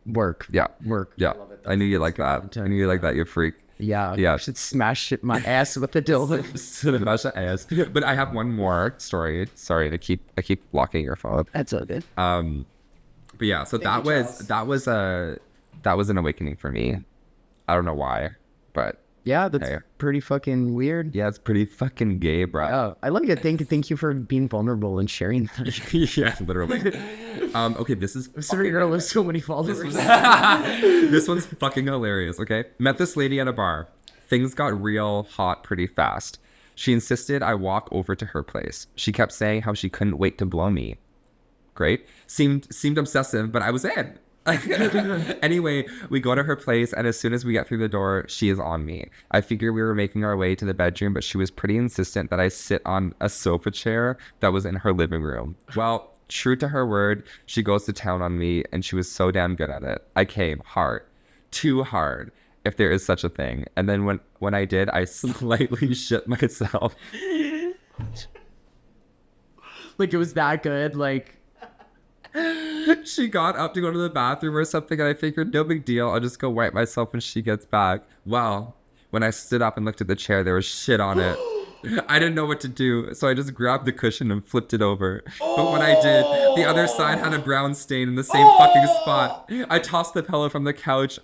Work. Yeah. Work. Yeah. I knew you like that. I knew you like that, you freak. Yeah. Yeah. I should smash my ass with the dildo. Smash the ass. But I have one more story. Sorry, I keep blocking your phone. That's all good. But yeah, so that was an awakening for me. I don't know why, but Yeah, that's Hey. pretty fucking weird. yeah, it's pretty fucking gay, bro. Oh, I love it. Thank you for being vulnerable and sharing that. Yeah, literally. Okay, this is Sorry, you're gonna lose so many followers. this one's fucking hilarious. Okay, met this lady at a bar. Things got real hot pretty fast. She insisted I walk over to her place. She kept saying how she couldn't wait to blow me. Great. Seemed obsessive, but I was in. Anyway, we go to her place, and as soon as we get through the door, she is on me. I figure we were making our way to the bedroom, but she was pretty insistent that I sit on a sofa chair that was in her living room. Well, true to her word, she goes to town on me, and she was so damn good at it. I came hard. Too hard, if there is such a thing. And then when I did, I slightly shit myself. Like it was that good. Like She got up to go to the bathroom or something, and I figured, no big deal. I'll just go wipe myself when she gets back. Well, when I stood up and looked at the chair, there was shit on it. I didn't know what to do, so I just grabbed the cushion and flipped it over. But when I did, the other side had a brown stain in the same fucking spot. I tossed the pillow from the couch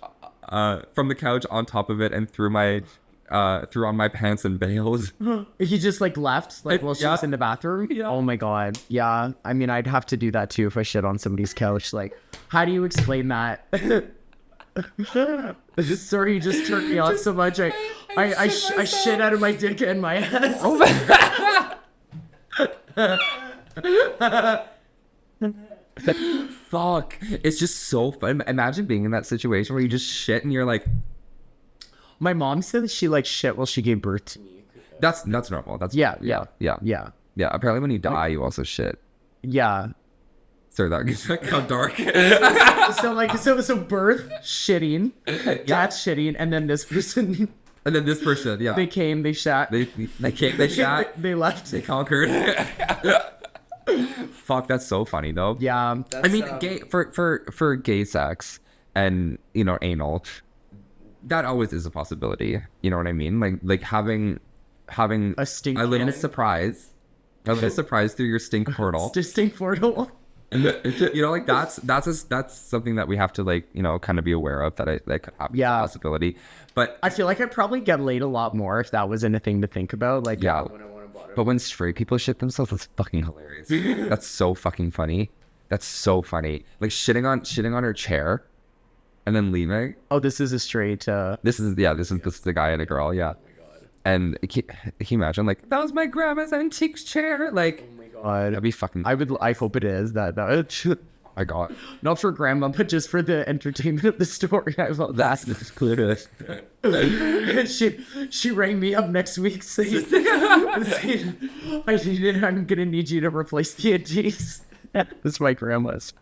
on top of it and threw on my pants and bailed. he just like left like while she Yeah. was in the bathroom. Yeah. Oh my god. Yeah. I mean, I'd have to do that too if I shit on somebody's couch. Like, how do you explain that? This story just turned me on so much. I shit out of my dick and my ass. Fuck. It's just so fun. Imagine being in that situation where you just shit and you're like, My mom said that she like shit while she gave birth to me. that's normal. That's Yeah. yeah. Yeah. Apparently when you die, you also shit. Yeah. Sorry, that got dark. So birth shitting, dad's shitting, and then this person. And then this person, yeah. They came, they shot. They came, they shot. They left. They conquered. Fuck, that's so funny though. Yeah. I mean, gay for gay sex and anal, that always is a possibility. You know what I mean? Like having A stink a little cannon. surprise, through your stink portal. Distinct portal. Like that's something that we have to kind of be aware of, that could happen. Yeah. It's a possibility. But I feel like I'd probably get laid a lot more if that wasn't a thing to think about. Like, yeah. when I want to bottom. But when straight people shit themselves, that's fucking hilarious. That's so fucking funny. That's so funny. Like shitting on her chair and then leaving. Oh, this is a straight. This is the guy and a girl, yeah. And can you imagine, like, that was my grandma's antique chair? Like, Oh my god. that'd be fucking. I hope it is that. My God. Not for grandma, but just for the entertainment of the story. I love that. That's clueless. she rang me up next week saying, I'm gonna need you to replace the AGs. That's my grandma's.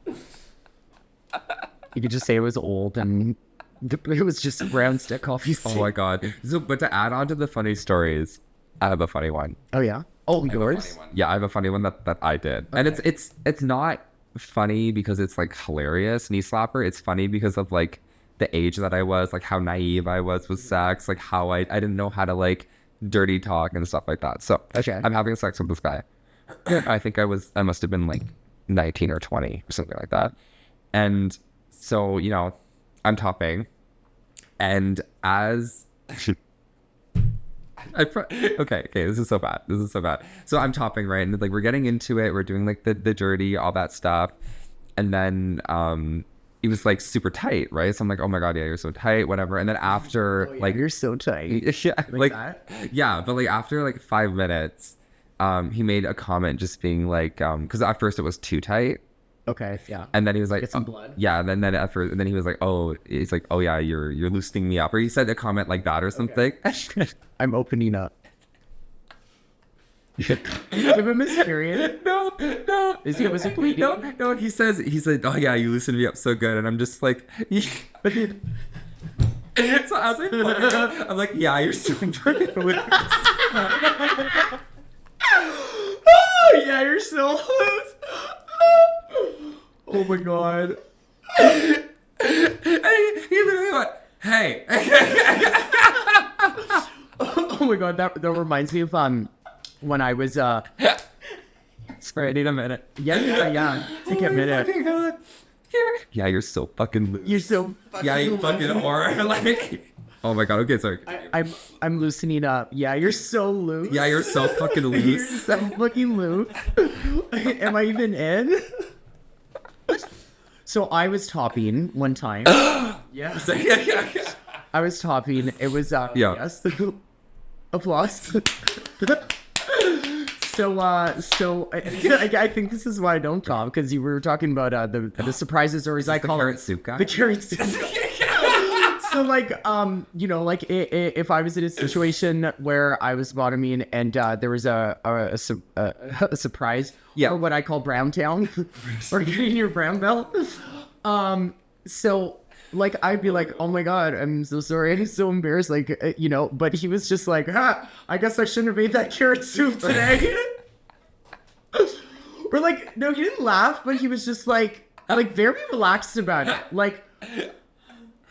You could just say it was old and it was just a brown stick coffee. Oh my God. So, but to add on to the funny stories, I have a funny one. Oh yeah. Oh, yours? Yeah, I have a funny one that I did. And it's not funny because it's like hilarious, knee slapper. It's funny because of like the age that I was, like how naive I was with sex, like how I didn't know how to like dirty talk and stuff like that. So Okay. I'm having sex with this guy. I think I must have been like 19 or 20 or something like that. And so, I'm topping, and as okay, this is so bad. So I'm topping, right? And like we're getting into it, we're doing like the dirty, all that stuff. And then it was like super tight, right? So I'm like, oh my God, yeah, you're so tight, whatever. And then after like You're so tight. yeah, like that? yeah, but like after like 5 minutes, he made a comment just being like, because at first it was too tight. Okay, yeah. And then he was like, Get some blood? Yeah, and then at first, and then he was like, oh yeah, you're loosening me up, or he said a comment like that or something. I'm opening up. Give him his period. No. Was it bleeding? No. He said, oh yeah, you loosened me up so good, and I'm just like, so as I'm like, yeah, you're so fucking. Oh yeah, you're so loose. Oh my God. And he literally went, hey. Oh my God, that reminds me of when I was Sorry, I need a minute. yeah. Take a minute. Yeah, you're so fucking loose. You're so Yeah, you fucking whore. Like, oh my God. Okay, sorry. I'm loosening up. Yeah, you're so loose. Yeah, you're so fucking You're loose. so fucking loose. Am I even in? So I was topping one time. Yeah. I was topping. It was Yeah. yes. Applause. So I think this is why I don't top, because you were talking about the surprises, or as I call carrot it, soup guy? the carrot soup. So like if I was in a situation where I was bottoming and there was a surprise, Yeah. or what I call brown town, or getting your brown belt, so like I'd be like, oh my God, I'm so sorry, I'm so embarrassed, like but he was just like, I guess I shouldn't have made that carrot soup today. Or like, no, he didn't laugh, but he was just like very relaxed about it, like.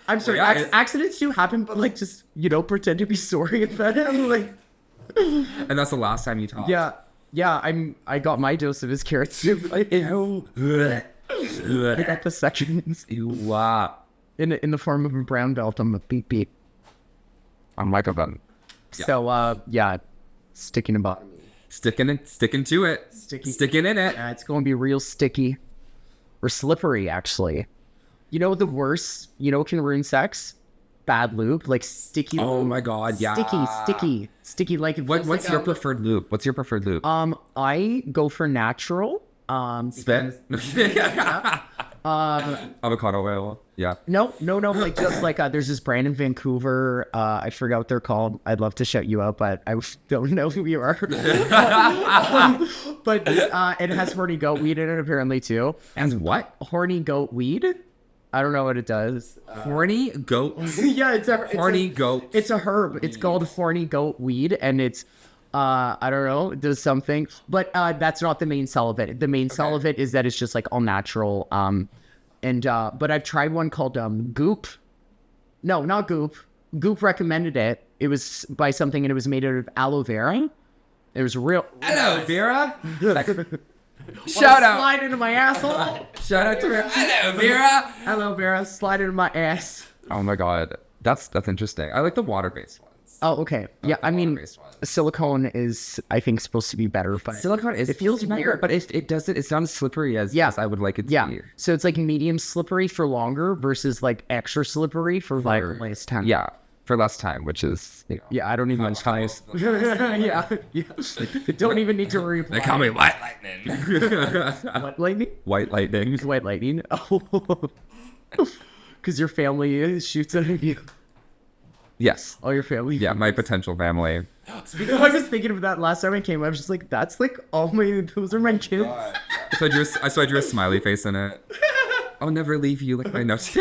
I'm sorry, Well, yeah, accidents do happen, but like just, pretend to be sorry about it. Like, And that's the last time you talked. yeah, I got my dose of his carrot soup. I got the second Wow. in the form of a brown belt. I'm a beep beep. I'm like a button. So sticking in bottom. Sticking to it. Sticky. Sticking in it. Yeah, it's going to be real sticky, or slippery actually. The worst, can ruin sex? Bad lube, like sticky. Oh lube. my God, yeah. Sticky. Like it feels What's like your preferred lube? I go for natural. Spit? Avocado oil. Yeah. No. Like just like there's this brand in Vancouver. I forgot what they're called. I'd love to shout you out, but I don't know who you are. But it has horny goat weed in it apparently too. And what? Horny goat weed? I don't know what it does. Horny goat. Yeah, it's a Horny goat. It's a herb. It's called horny goat weed, and it's I don't know, it does something. But that's not the main sell of it. The main sell of it is that it's just like all natural. But I've tried one called Goop. No, not Goop. Goop recommended it. It was by something, and it was made out of aloe vera. It was real. Hello, Vera. Shout out! Slide into my asshole. Shout out to Vera. Hello, Vera. Aloe vera, slide into my ass. Oh my god, that's interesting. I like the water-based ones. Oh, okay. Yeah, I mean, water-based ones. silicone is, I think, supposed to be better, but Silicone is it feels weird. but it doesn't. It's not as slippery as I would like it to Yeah, be. so it's like medium slippery for longer versus like extra slippery for like less time. Yeah, for less time, which is Yeah, I don't even yeah. Don't even need to reply. They call me White Lightning. What lightning? White Lightning. White lightning. Oh, because your family shoots at you. Yes. All your family. Yeah, my potential family. I was just thinking of that last time I came. I was just like, that's like all my. Those are my kids. So I drew a smiley face in it. I'll never leave you like my notes.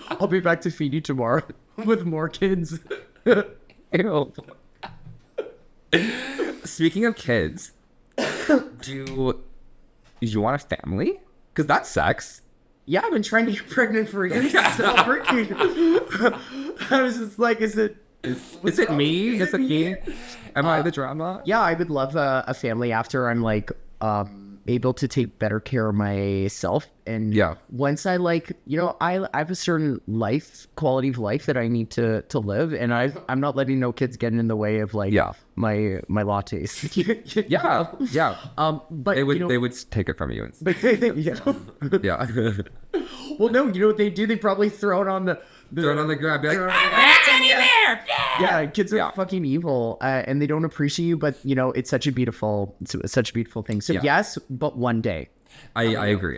I'll be back to feed you tomorrow with more kids. Ew. Speaking of kids, do you want a family? Because that's sex. Yeah, I've been trying to get pregnant for years. It's not working. I was just like, is it me? Is it me? Am I the drama? Yeah, I would love a family after I'm like able to take better care of myself. And once I like, I have a certain quality of life that I need to live, and I'm not letting no kids get in the way of like my lattes. Yeah. But they would take it from you. Yeah. Well, no, you know what they do? They probably throw it on the ground. Be like, yeah, kids are fucking evil, and they don't appreciate you. But it's such a beautiful thing. So yes, but one day. I agree.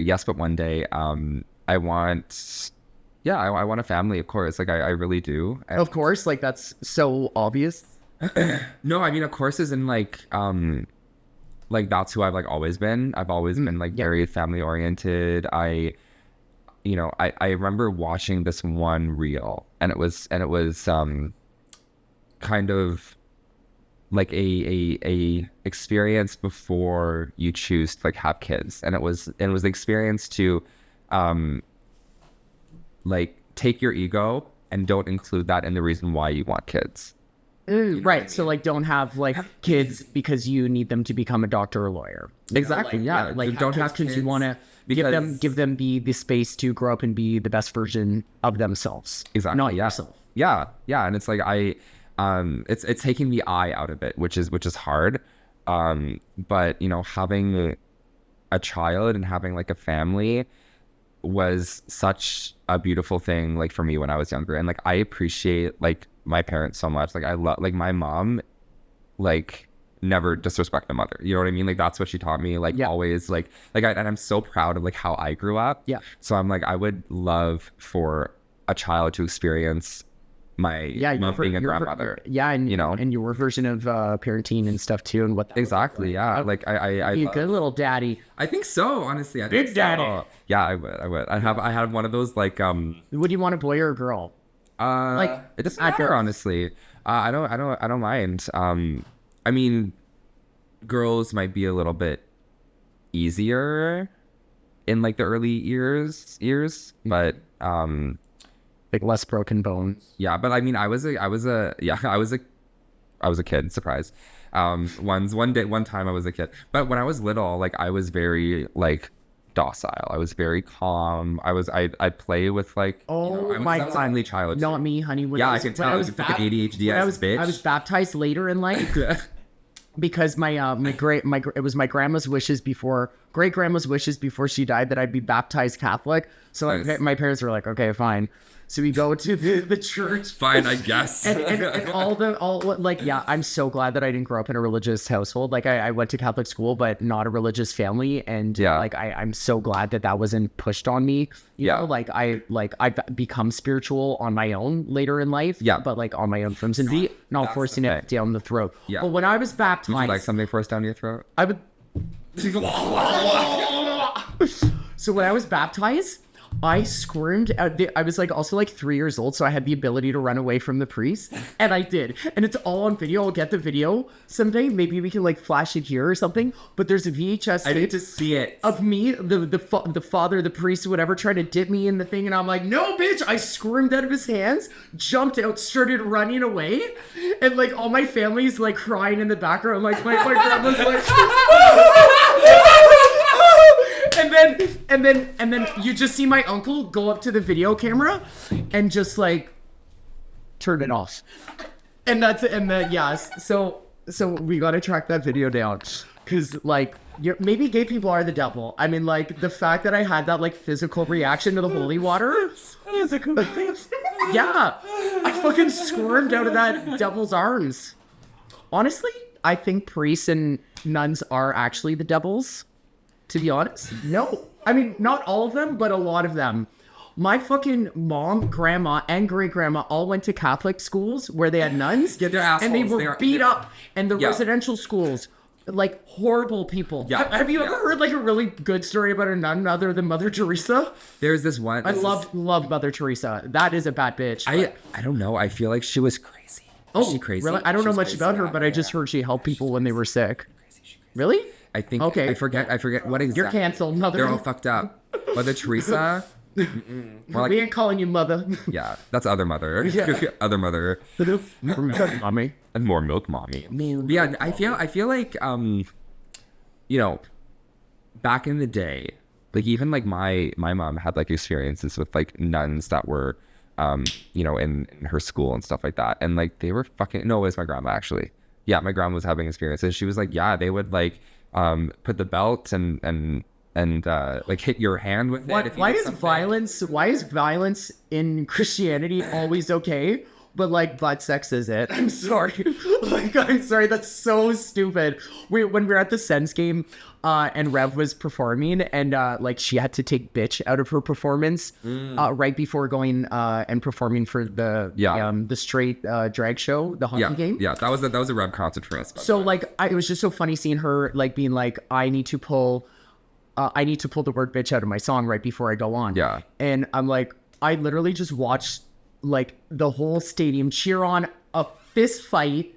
Yes, but one day, I want a family. Of course, like I really do. Of course, like that's so obvious. No, I mean, of course, is in like that's who I've like always been. I've always been like very family oriented. I remember watching this one reel, and it was kind of like a experience before you choose to like have kids, and it was the experience to like take your ego and don't include that in the reason why you want kids. Right. So like don't have like kids because you need them to become a doctor or lawyer. Exactly. Like don't have kids. You want to give them the space to grow up and be the best version of themselves. Exactly. Not yourself. Yeah. And it's like it's taking the I out of it, which is hard. But having a child and having like a family was such a beautiful thing, like for me when I was younger, and like I appreciate like my parents so much. Like I love, like my mom, like never disrespect my mother. You know what I mean? Like that's what she taught me. Like always, and I'm so proud of like how I grew up. Yeah. So I'm like, I would love for a child to experience my mom being a grandmother. And and your version of parenting and stuff too, and what exactly. Yeah. Like I be a good little daddy. I think so. Honestly, Big daddy. So. Yeah, I would. I have one of those like Would you want a boy or a girl? Like it doesn't matter, honestly. I don't mind. I mean, girls might be a little bit easier in like the early years, but like less broken bones. Yeah, but I mean, I was a kid. Surprise. One time I was a kid, but when I was little, like I was very like docile. I was very calm. I'd play with like. Oh I my was a only child. Not me, honey. I can tell. I was fucking ADHD as a bitch. I was baptized later in life because it was my grandma's wishes before great grandma's wishes before she died that I'd be baptized Catholic. So nice. my parents were like, okay, fine. So we go to the church. Fine, I guess. And all like, yeah, I'm so glad that I didn't grow up in a religious household. Like I went to Catholic school, but not a religious family. And like, I'm so glad that wasn't pushed on me. You know, like I've become spiritual on my own later in life. Yeah. But like on my own terms and not forcing it down the throat. Yeah. But when I was baptized, would you like something forced down your throat? I would. So when I was baptized, I squirmed. I was like also like 3 years old, so I had the ability to run away from the priest, and I did. And it's all on video. I'll get the video someday. Maybe we can like flash it here or something. But there's a VHS. I need to see it of me, the father, the priest, whatever, trying to dip me in the thing, and I'm like, no, bitch! I squirmed out of his hands, jumped out, started running away, and like all my family's like crying in the background. Like my grandma's like. And then you just see my uncle go up to the video camera and just like turn it off. And that's it. And then so we gotta track that video down. Cause like maybe gay people are the devil. I mean, like the fact that I had that like physical reaction to the holy water. Yeah. I fucking squirmed out of that devil's arms. Honestly, I think priests and nuns are actually the devils. To be honest, no. I mean, not all of them, but a lot of them. My fucking mom, grandma, and great-grandma all went to Catholic schools where they had nuns. Yeah, they're assholes. And they were beat up. And the residential schools, like, horrible people. Yeah. Have you ever heard, like, a really good story about a nun other than Mother Teresa? There's this one. I love Mother Teresa. That is a bad bitch. I don't know. I feel like she was crazy. Oh, she crazy? Really? I don't know much about her, but I just heard she helped people when they were sick. Really? I think. Okay. I forget what exactly. You're canceled, Mother. They're all fucked up. Mother Teresa. Like, we ain't calling you Mother. Yeah, that's other mother. Yeah. Other mother. Mommy. And more milk, mommy. Yeah, I feel like you know, back in the day, like even like my mom had like experiences with like nuns that were you know, in her school and stuff like that, and like they were fucking. No, it was my grandma actually. Yeah, my grandma was having experiences. She was like, yeah, they would like put the belt and like hit your hand with it. Why is violence in Christianity always okay, but like butt sex is it? I'm sorry. I'm sorry, that's so stupid. When we were at the Sens game and Rev was performing and like she had to take bitch out of her performance right before going and performing for the straight drag show, the hockey game. Yeah, that was a Rev concert for us. So like it was just so funny seeing her like being like, I need to pull the word bitch out of my song right before I go on. Yeah. And I'm like, I literally just watched like the whole stadium cheer on a fist fight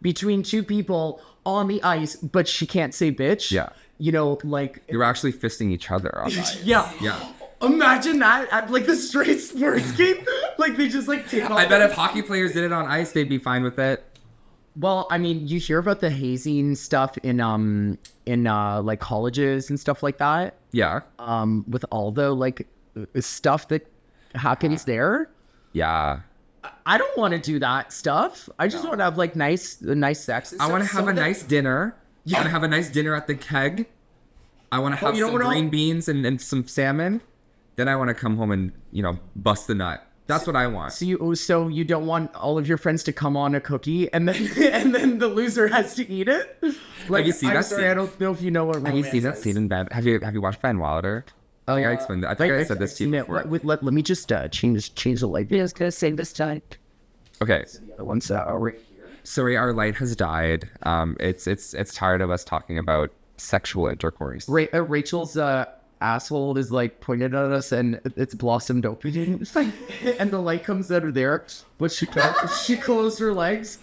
between two people on the ice, but she can't say bitch. Yeah. You know, like you're actually fisting each other on the ice. Yeah. Imagine that at like the straight sports game. Like they just like take off. I bet if hockey players did it on ice, they'd be fine with it. Well, I mean, you hear about the hazing stuff in like colleges and stuff like that. Yeah. With all the like stuff that happens there. Yeah. I don't want to do that stuff. I just want to have like nice sex. I want to have a nice dinner. Yeah. I want to have a nice dinner at the keg. I want to have some green beans and some salmon. Then I want to come home and, you know, bust the nut. That's what I want. So you don't want all of your friends to come on a cookie and then the loser has to eat it? Like, have you seen that scene? I don't know if you know what romance is. Have you seen that scene in bed? Have you watched Van Wilder? Oh yeah, I explained that. I think I said this to you before. Let me just change the light. Yeah, I was gonna say this time. Okay. The other one's right here. Sorry, our light has died. It's tired of us talking about sexual intercourse. Rachel's asshole is like pointed at us and it's blossomed open. And the light comes out of there, but she closed her legs.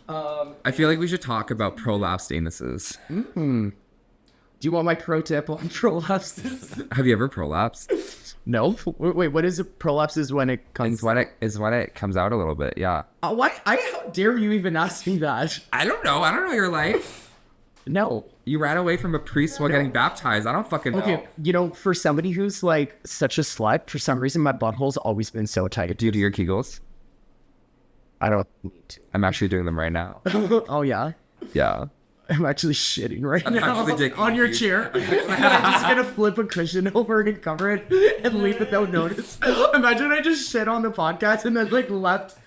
I feel like we should talk about prolapsed anuses. Mm-hmm. Do you want my pro tip on prolapses? Have you ever prolapsed? No. Wait, what is it? Prolapse is when it comes... Is when it comes out a little bit, yeah. How dare you even ask me that? I don't know your life. No. You ran away from a priest while getting baptized. I don't fucking know. Okay, you know, for somebody who's like such a slut, for some reason my butthole's always been so tight. Do you do your Kegels? I don't need to. I'm actually doing them right now. Oh, yeah? Yeah. I'm actually shitting right now actually taking on a your huge- chair. I'm just gonna flip a cushion over and cover it and leave it without notice. Imagine I just shit on the podcast and then like left,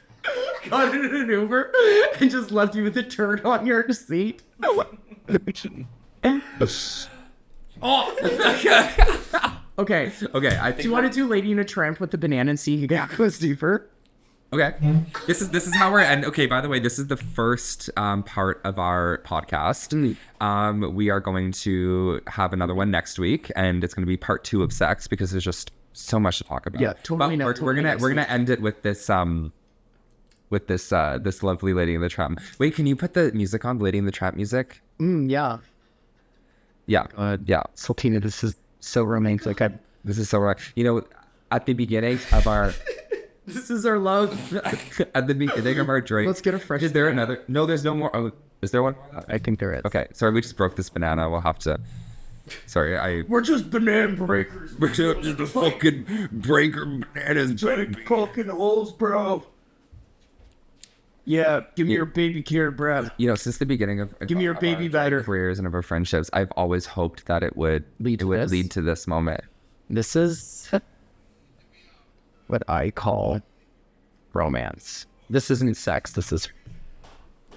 got in an Uber, and just left you with a turd on your seat. Okay. Okay, I think Do you want to do Lady in a Tramp with the banana and see who goes deeper? Okay. This is how we're and okay, by the way, this is the first part of our podcast. We are going to have another one next week, and it's going to be part 2 of SECKS because there's just so much to talk about. Yeah, totally. But we're gonna end it with this this lovely Lady in the Tramp. Wait, can you put the music on, Lady in the Tramp music? Yeah. Yeah. Yeah. SaltHEna, this is so romantic. This is so right. You know, at the beginning of our This is our love. at the beginning of our drink. Let's get a fresh. Is there another? No, there's no more. Oh, is there one? I think there is. Okay, sorry, we just broke this banana. We'll have to. Sorry, We're just banana breakers. we're just a fucking breaker bananas. Poking holes, bro. Yeah, give me your baby carrot breath. You know, since the beginning of Give me your baby biter. careers and of our friendships, I've always hoped that it would Lead to this? lead to this moment. This is what I call romance. This isn't sex. This is.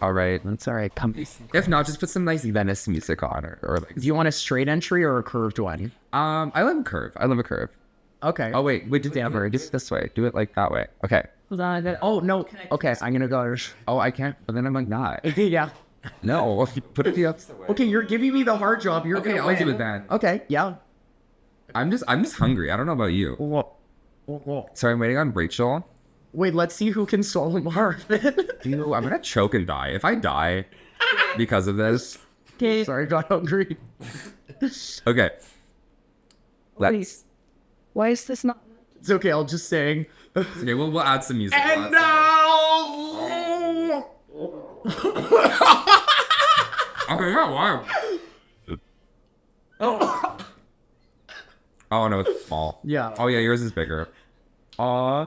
All right. That's all right. Come. If not, just put some nice Venice music on, or like. Do you want a straight entry or a curved one? I love a curve. I love a curve. Okay. Oh wait, do it this way. Do it like that way. Okay. Hold on. Oh no. Okay, I'm gonna go. Oh, I can't. But then I'm like, not. Yeah. No, put it the opposite way. Okay, you're giving me the hard job. You're Okay, gonna I'll win. do it then. Okay. Yeah. I'm just hungry. I don't know about you. Sorry, I'm waiting on Rachel. Wait, let's see who can swallow Marvin. Dude, I'm gonna choke and die. If I die because of this, Okay. Sorry, I got hungry. okay. Let's. Please. Why is this not? It's okay. I'll just sing. Okay, we'll add some music. And We'll add now. some- Okay, yeah, wow. Oh no, it's small. Yeah. Oh yeah, yours is bigger. I'm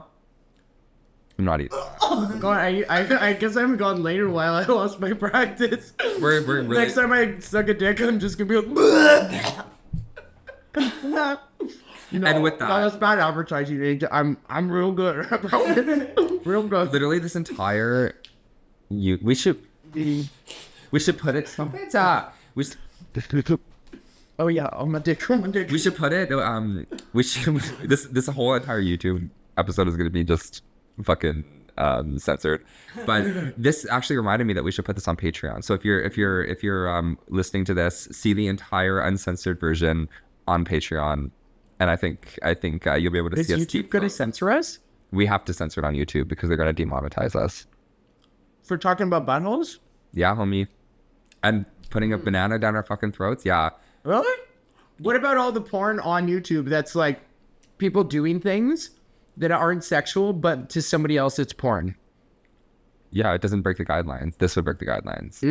not eating. God, I guess I haven't gone later while I lost my practice. We're really. Next time I suck a dick, I'm just gonna be like. No, And with that- no, that's bad advertising. I'm real good. I promise. Real good. Literally, this entire. We should put it. We should. Oh yeah, I'm a dick. I'm a dick. We should put it. We should. This whole entire YouTube episode is gonna be just fucking censored. But this actually reminded me that we should put this on Patreon. So if you're listening to this, see the entire uncensored version on Patreon, and I think you'll be able to Is see us. YouTube gonna censor us We have to censor it on YouTube because they're gonna demonetize us. for talking about buttholes? Yeah, homie. And putting a banana down our fucking throats. Yeah. Really? What about all the porn on YouTube that's like people doing things that aren't sexual, but to somebody else it's porn? Yeah, it doesn't break the guidelines. This would break the guidelines.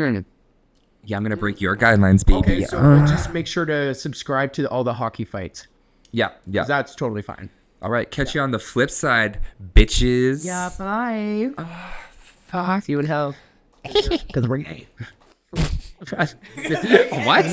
Yeah, I'm gonna break your guidelines, baby. Okay, so we'll just make sure to subscribe to all the hockey fights. Yeah. 'Cause that's totally fine. All right, catch you on the flip side, bitches. Bye. Fuck you in hell. Because we're gay. What?